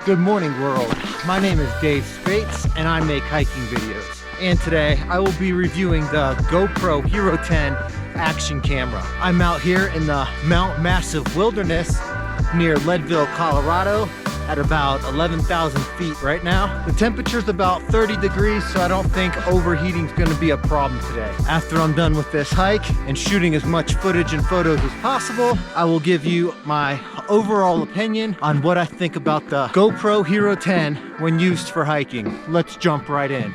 Good morning, world. My name is Dave Spates and I make hiking videos. And today I will be reviewing the GoPro Hero 10 action camera. I'm out here in the Mount Massive Wilderness near Leadville, Colorado at about 11,000 feet right now. The temperature's about 30 degrees, so I don't think overheating is gonna be a problem today. After I'm done with this hike and shooting as much footage and photos as possible, I will give you my overall opinion on what I think about the GoPro Hero 10 when used for hiking. Let's jump right in.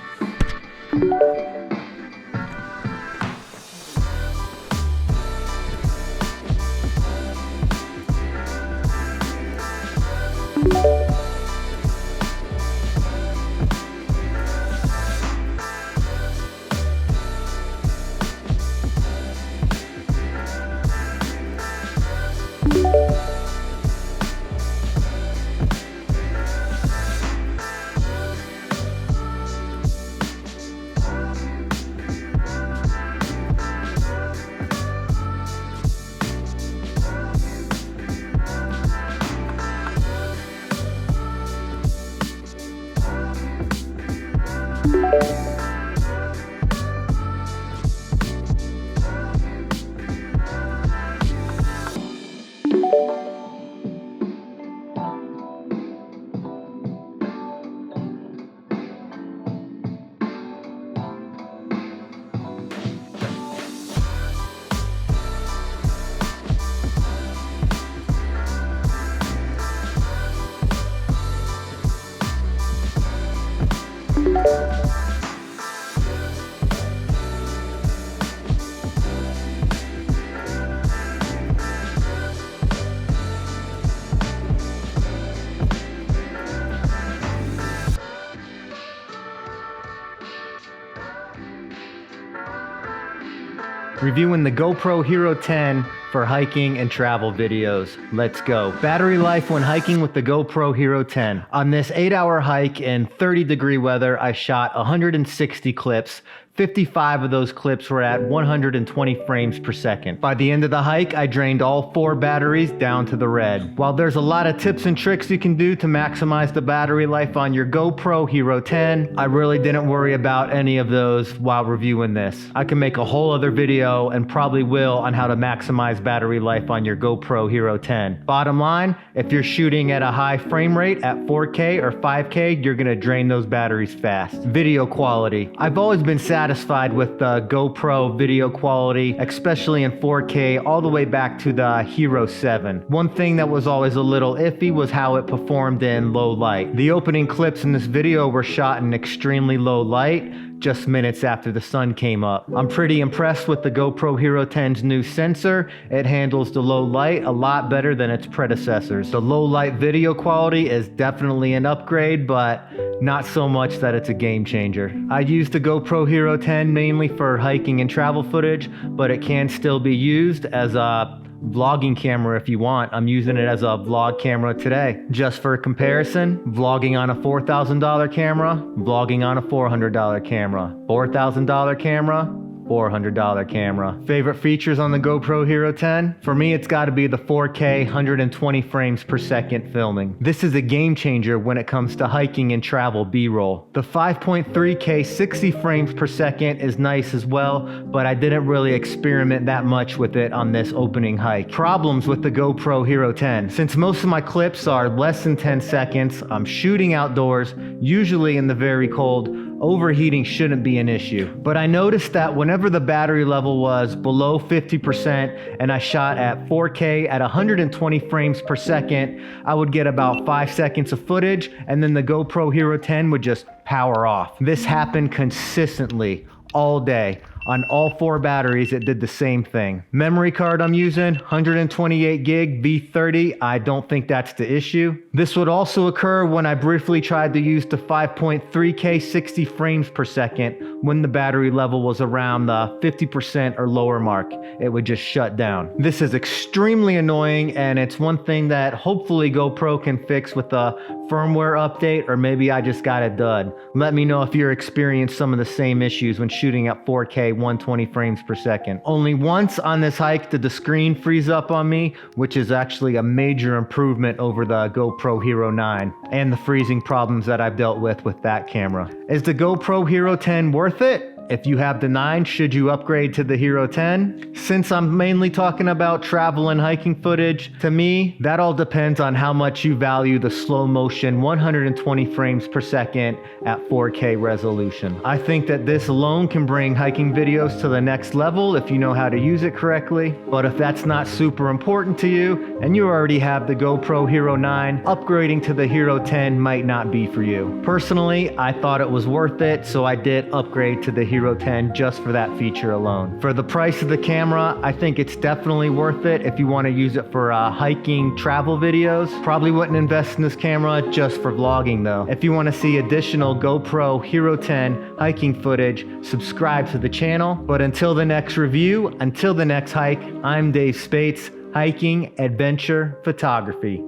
Reviewing the GoPro Hero 10 for hiking and travel videos. Let's go. Battery life when hiking with the GoPro Hero 10. On this 8-hour hike in 30-degree weather, I shot 160 clips. 55 of those clips were at 120 frames per second. By the end of the hike, I drained all 4 batteries down to the red. While there's a lot of tips and tricks you can do to maximize the battery life on your GoPro Hero 10, I really didn't worry about any of those while reviewing this. I can make a whole other video, and probably will, on how to maximize battery life on your GoPro Hero 10. Bottom line, if you're shooting at a high frame rate at 4K or 5K, you're gonna drain those batteries fast. Video quality. I've always been satisfied with the GoPro video quality, especially in 4K, all the way back to the Hero 7. One thing that was always a little iffy was how it performed in low light. The opening clips in this video were shot in extremely low light, just minutes after the sun came up. I'm pretty impressed with the GoPro Hero 10's new sensor. It handles the low light a lot better than its predecessors. The low light video quality is definitely an upgrade, but not so much that it's a game changer. I use the GoPro Hero 10 mainly for hiking and travel footage, but it can still be used as a vlogging camera if you want. I'm using it as a vlog camera today. Just for comparison, vlogging on a $4,000 camera, vlogging on a $400 camera. $4,000 camera, $400 camera. Favorite features on the GoPro Hero 10? For me, it's gotta be the 4K 120 frames per second filming. This is a game changer when it comes to hiking and travel B-roll. The 5.3K 60 frames per second is nice as well, but I didn't really experiment that much with it on this opening hike. Problems with the GoPro Hero 10. Since most of my clips are less than 10 seconds, I'm shooting outdoors, usually in the very cold, overheating shouldn't be an issue. But I noticed that whenever the battery level was below 50% and I shot at 4K at 120 frames per second, I would get about 5 seconds of footage and then the GoPro Hero 10 would just power off. This happened consistently all day. On all 4 batteries, it did the same thing. Memory card I'm using, 128 gig V30. I don't think that's the issue. This would also occur when I briefly tried to use the 5.3K 60 frames per second when the battery level was around the 50% or lower mark. It would just shut down. This is extremely annoying, and it's one thing that hopefully GoPro can fix with the firmware update, or maybe I just got a dud. Let me know if you're experiencing some of the same issues when shooting at 4K 120 frames per second. Only once on this hike did the screen freeze up on me, which is actually a major improvement over the GoPro Hero 9 and the freezing problems that I've dealt with that camera. Is the GoPro Hero 10 worth it? If you have the 9, should you upgrade to the Hero 10? Since I'm mainly talking about travel and hiking footage, to me, that all depends on how much you value the slow motion 120 frames per second at 4K resolution. I think that this alone can bring hiking videos to the next level if you know how to use it correctly. But if that's not super important to you, and you already have the GoPro Hero 9, upgrading to the Hero 10 might not be for you. Personally, I thought it was worth it, so I did upgrade to the Hero 10 just for that feature alone. For the price of the camera, I think it's definitely worth it if you want to use it for hiking travel videos. Probably wouldn't invest in this camera just for vlogging though. If you want to see additional GoPro Hero 10 hiking footage, subscribe to the channel. But until the next review, until the next hike, I'm Dave Spates, hiking adventure photography.